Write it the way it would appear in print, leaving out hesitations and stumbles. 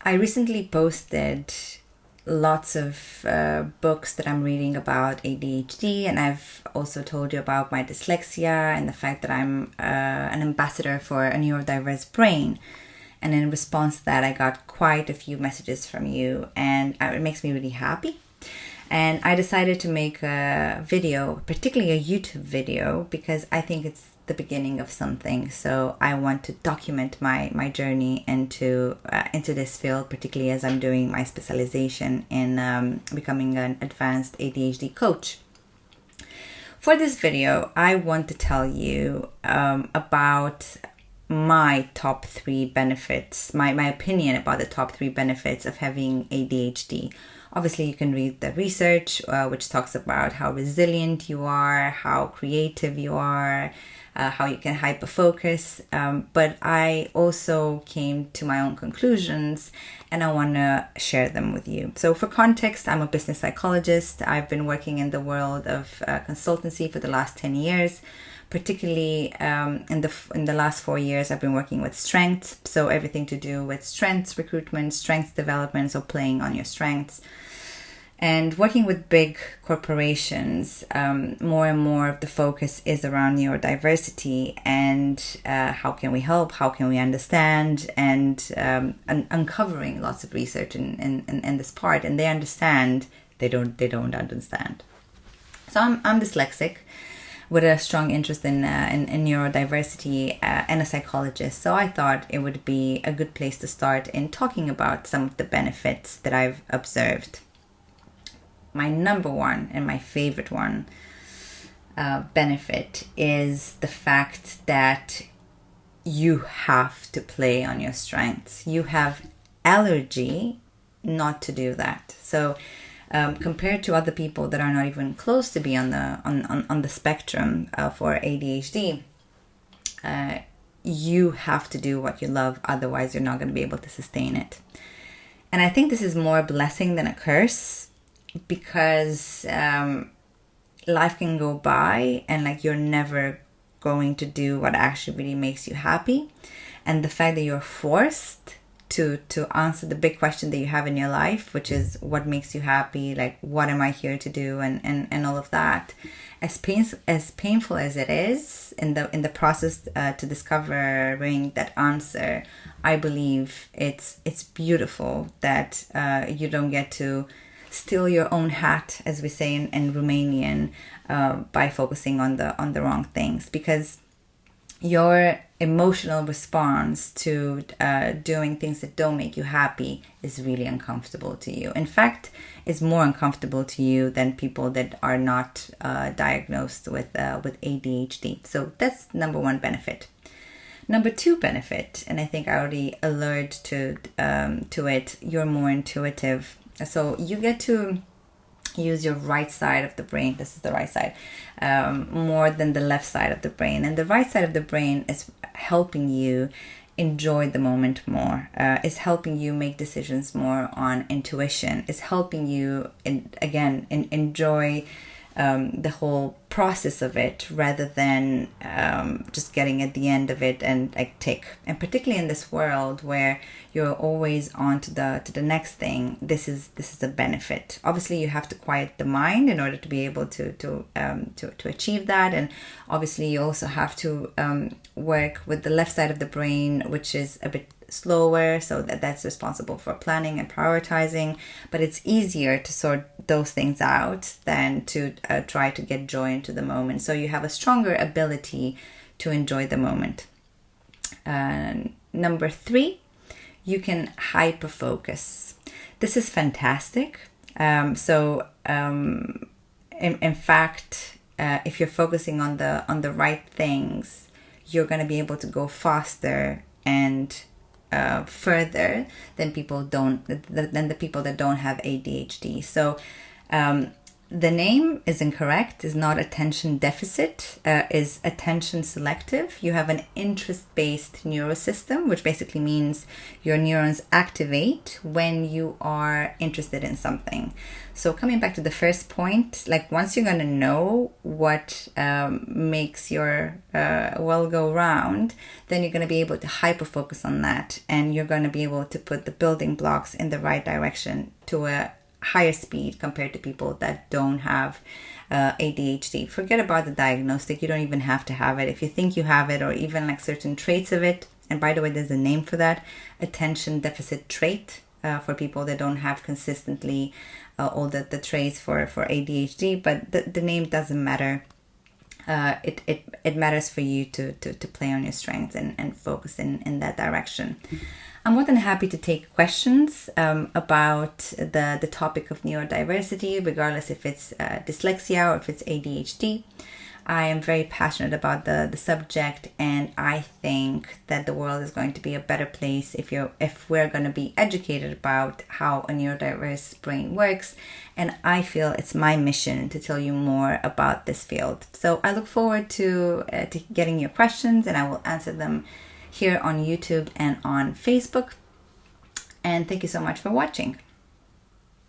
I recently posted lots of books that I'm reading about ADHD, and I've also told you about my dyslexia and the fact that I'm an ambassador for a neurodiverse brain. And in response to that, I got quite a few messages from you, and it makes me really happy. And I decided to make a video, particularly a YouTube video, because I think it's the beginning of something. So I want to document my journey into this field, particularly as I'm doing my specialization in becoming an advanced ADHD coach. For this video, I want to tell you about my top 3 benefits, my opinion about the top 3 benefits of having ADHD. Obviously, you can read the research, which talks about how resilient you are, how creative you are, how you can hyperfocus. But I also came to my own conclusions, and I want to share them with you. So for context, I'm a business psychologist. I've been working in the world of consultancy for the last 10 years. Particularly in the last 4 years, I've been working with strengths. So everything to do with strengths recruitment, strengths development, so playing on your strengths. And working with big corporations, more and more of the focus is around neurodiversity and how can we help, how can we understand, and uncovering lots of research in this part. And they understand, they don't understand. So I'm dyslexic, with a strong interest in neurodiversity and a psychologist. So I thought it would be a good place to start in talking about some of the benefits that I've observed. My number one and my favorite one benefit is the fact that you have to play on your strengths. You have allergy not to do that. So compared to other people that are not even close to be on the spectrum for ADHD, you have to do what you love, otherwise you're not going to be able to sustain it. And I think this is more a blessing than a curse, because life can go by and like you're never going to do what actually really makes you happy. And the fact that you're forced to answer the big question that you have in your life, which is what makes you happy, like what am I here to do, and all of that, as painful as it is in the process to discovering that answer, I believe it's beautiful that you don't get to steal your own hat, as we say in Romanian, by focusing on the wrong things, because your emotional response to doing things that don't make you happy is really uncomfortable to you. In fact, it's more uncomfortable to you than people that are not diagnosed with ADHD. So that's number one benefit. Number 2 benefit, and I think I already alerted to it, you're more intuitive. So you get to use your right side of the brain. This is the right side, more than the left side of the brain. And the right side of the brain is helping you enjoy the moment more, is helping you make decisions more on intuition, is helping you, enjoy the whole process of it rather than just getting at the end of it and like tick. And particularly in this world where you're always on to the next thing, this is a benefit. Obviously, you have to quiet the mind in order to be able to achieve that. And obviously, you also have to work with the left side of the brain, which is a bit slower, so that's responsible for planning and prioritizing. But it's easier to sort those things out than to try to get joy into the moment. So you have a stronger ability to enjoy the moment. Number 3, you can hyperfocus. This is fantastic. In fact, if you're focusing on the right things, you're going to be able to go faster and further than the people that don't have ADHD. So the name is incorrect, is not attention deficit, is attention selective. You have an interest-based neurosystem, which basically means your neurons activate when you are interested in something. So coming back to the first point, like once you're going to know what makes your well go round, then you're going to be able to hyper-focus on that, and you're going to be able to put the building blocks in the right direction to a higher speed compared to people that don't have ADHD. Forget about the diagnostic. You don't even have to have it. If you think you have it, or even like certain traits of it, and by the way, there's a name for that, attention deficit trait, for people that don't have consistently all the traits for ADHD, but the name doesn't matter. It matters for you to play on your strengths and focus in that direction. I'm more than happy to take questions about the topic of neurodiversity, regardless if it's dyslexia or if it's ADHD. I am very passionate about the subject, and I think that the world is going to be a better place if we're going to be educated about how a neurodiverse brain works. And I feel it's my mission to tell you more about this field. So I look forward to getting your questions, and I will answer them here on YouTube and on Facebook. And thank you so much for watching.